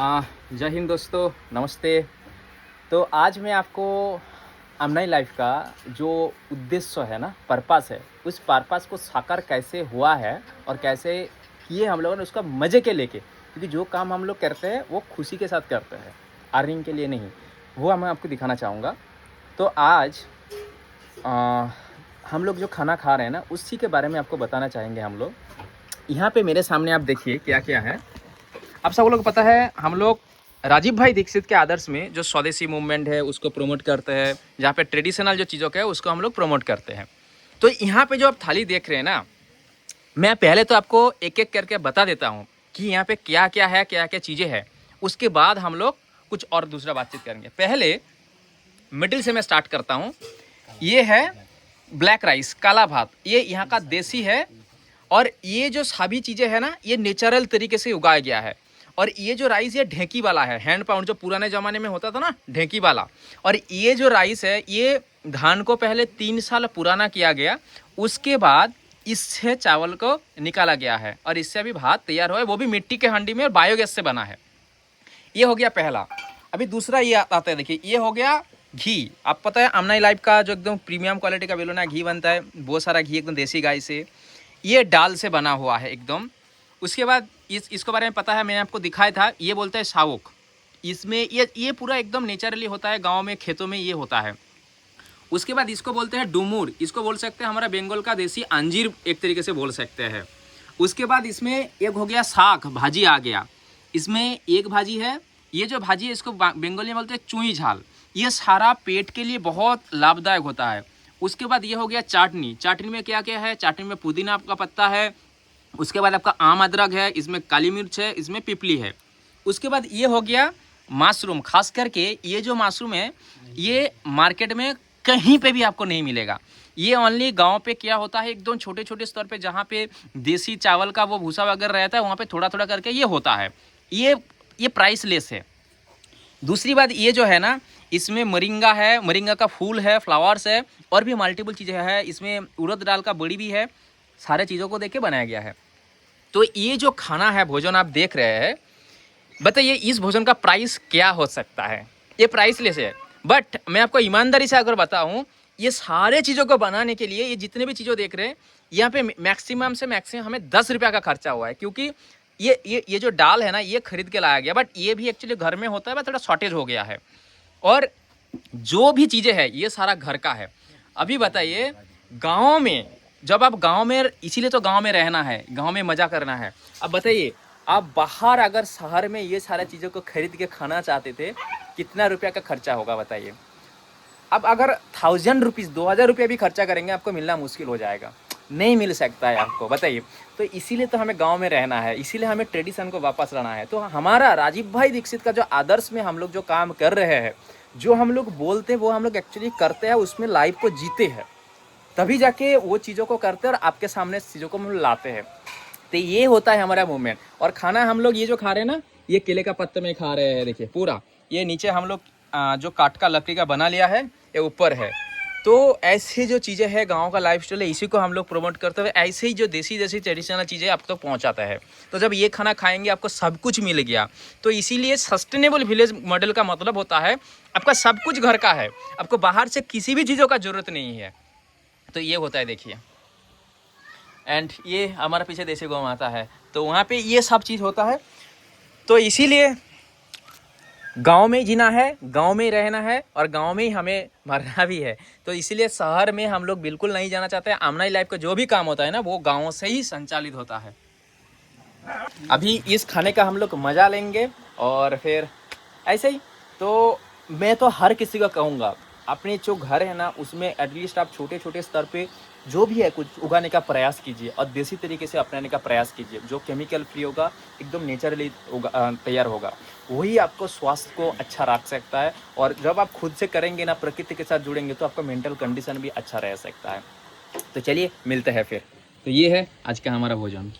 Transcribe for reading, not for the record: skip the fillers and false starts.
जय हिंद दोस्तों, नमस्ते। तो आज मैं आपको अमनाई लाइफ का जो उद्देश्य है ना, पर्पस है, उस पर्पस को साकार कैसे हुआ है और कैसे किए हम लोगों ने उसका मज़े के लेके, क्योंकि जो काम हम लोग करते हैं वो खुशी के साथ करते हैं, अर्निंग के लिए नहीं। वो मैं आपको दिखाना चाहूँगा। तो आज आ, हम लोग जो खाना खा रहे हैं ना, उसी के बारे में आपको बताना चाहेंगे हम लोग। यहाँ पे मेरे सामने आप देखिए क्या क्या है। आप सब लोग पता है, हम लोग राजीव भाई दीक्षित के आदर्श में जो स्वदेशी मूवमेंट है उसको प्रमोट करते हैं, जहाँ पे ट्रेडिशनल जो चीज़ों का है उसको हम लोग प्रमोट करते हैं। तो यहाँ पे जो आप थाली देख रहे हैं ना, मैं पहले तो आपको एक एक करके बता देता हूँ कि यहाँ पे क्या क्या है, क्या क्या चीज़ें हैं। उसके बाद हम लोग कुछ और दूसरा बातचीत करेंगे। पहले मिडिल से मैं स्टार्ट करता हूँ। ये है ब्लैक राइस, काला भात। ये यहाँ का देसी है और ये जो सभी चीज़ें हैं ना, ये नेचुरल तरीके से उगाया गया है। और ये जो राइस ये ढेंकी वाला है, हैंड पाउंड जो पुराने ज़माने में होता था ना, ढेंकी वाला। और ये जो राइस है, ये धान को पहले 3 साल पुराना किया गया, उसके बाद इससे चावल को निकाला गया है और इससे अभी भात तैयार हुआ है, वो भी मिट्टी के हांडी में और बायोगैस से बना है। ये हो गया पहला। अभी दूसरा ये आता है, देखिए ये हो गया घी। आप पता है अमनाई लाइफ का जो एकदम प्रीमियम क्वालिटी का बेलोना घी बनता है, बहुत सारा घी एकदम देसी गाय से, ये दाल से बना हुआ है एकदम। उसके बाद इसके बारे में पता है, मैंने आपको दिखाया था, ये बोलता है सावक। इसमें ये पूरा एकदम नेचुरली होता है, गांव में खेतों में ये होता है। उसके बाद इसको बोलते हैं डुमूर, इसको बोल सकते हैं हमारा बंगाल का देसी अंजीर, एक तरीके से बोल सकते हैं। उसके बाद इसमें एक हो गया साग भाजी आ गया। इसमें एक भाजी है, ये जो भाजी है इसको बंगाली में बोलते हैं चुई झाल। ये सारा पेट के लिए बहुत लाभदायक होता है। उसके बाद ये हो गया चाटनी। चाटनी में क्या क्या है, चाटनी में पुदीना का पत्ता है, उसके बाद आपका आम अदरक है, इसमें काली मिर्च है, इसमें पिपली है। उसके बाद ये हो गया मशरूम। खास करके ये जो मशरूम है, ये मार्केट में कहीं पे भी आपको नहीं मिलेगा। ये ओनली गांव पे क्या होता है, एकदम छोटे छोटे स्तर पे, जहाँ पे देसी चावल का वो भूसा वगैरह रहता है, वहाँ पे थोड़ा थोड़ा करके ये होता है। ये प्राइसलेस है। दूसरी बात ये जो है ना, इसमें मोरिंगा है, मोरिंगा का फूल है, फ्लावर्स है, और भी मल्टीपल चीज़ें हैं। इसमें उड़द दाल का बड़ी भी है। सारे चीज़ों को देख के बनाया गया है। तो ये जो खाना है, भोजन आप देख रहे हैं, बताइए इस भोजन का प्राइस क्या हो सकता है। ये प्राइसलेस है। बट मैं आपको ईमानदारी से अगर बताऊं, ये सारे चीज़ों को बनाने के लिए, ये जितने भी चीज़ों देख रहे हैं, यहाँ पे मैक्सिमम से मैक्सिमम हमें 10 रुपये का खर्चा हुआ है। क्योंकि ये जो दाल है ना, ये खरीद के लाया गया, बट ये भी एक्चुअली घर में होता है, बट थोड़ा शॉर्टेज हो गया है। और जो भी चीज़ें हैं ये सारा घर का है। अभी बताइए, गाँव में जब आप गांव में, इसीलिए तो गांव में रहना है, गांव में मज़ा करना है। अब बताइए, आप बाहर अगर शहर में ये सारी चीज़ों को खरीद के खाना चाहते थे, कितना रुपया का खर्चा होगा बताइए। अब अगर 1000 रुपीज़, 2000 रुपये भी खर्चा करेंगे, आपको मिलना मुश्किल हो जाएगा, नहीं मिल सकता है आपको, बताइए। तो इसीलिए तो हमें गांव में रहना है, इसीलिए हमें ट्रेडिशन को वापस लाना है। तो हमारा राजीव भाई दीक्षित का जो आदर्श में हम लोग जो काम कर रहे हैं, जो हम लोग बोलते हैं वो हम लोग एक्चुअली करते हैं, उसमें लाइफ को जीते हैं, तभी जाके वो चीज़ों को करते हैं और आपके सामने चीज़ों को हम लाते हैं। तो ये होता है हमारा मूवमेंट। और खाना हम लोग ये जो खा रहे हैं ना, ये केले का पत्ते में खा रहे हैं, देखिए पूरा। ये नीचे हम लोग जो काट का लकड़ी का बना लिया है, ये ऊपर है। तो ऐसी जो चीज़ें हैं, गांव का लाइफस्टाइल है, इसी को हम लोग प्रमोट करते हुए ऐसे ही जो देसी देसी ट्रेडिशनल चीज़ें आप तक पहुंचाता है। तो जब ये खाना खाएंगे, आपको सब कुछ मिल गया। तो इसीलिए सस्टेनेबल विलेज मॉडल का मतलब होता है आपका सब कुछ घर का है, आपको बाहर से किसी भी चीज़ों का ज़रूरत नहीं है। तो ये होता है, देखिए। एंड ये हमारा पीछे देसी गौ माता है, तो वहाँ पे ये सब चीज़ होता है। तो इसीलिए गांव में जीना है, गांव में ही रहना है, और गांव में ही हमें मरना भी है। तो इसीलिए शहर में हम लोग बिल्कुल नहीं जाना चाहते हैं। अमनाई लाइफ का जो भी काम होता है ना, वो गाँव से ही संचालित होता है। अभी इस खाने का हम लोग मज़ा लेंगे और फिर ऐसे ही। तो मैं तो हर किसी को कहूँगा, अपने जो घर है ना, उसमें एटलीस्ट आप छोटे छोटे स्तर पे जो भी है कुछ उगाने का प्रयास कीजिए और देसी तरीके से अपनाने का प्रयास कीजिए। जो केमिकल फ्री होगा, एकदम नेचुरली तैयार होगा, वही आपको स्वास्थ्य को अच्छा रख सकता है। और जब आप खुद से करेंगे ना, प्रकृति के साथ जुड़ेंगे, तो आपका मेंटल कंडीशन भी अच्छा रह सकता है। तो चलिए मिलते हैं फिर। तो ये है आज का हमारा भोजन।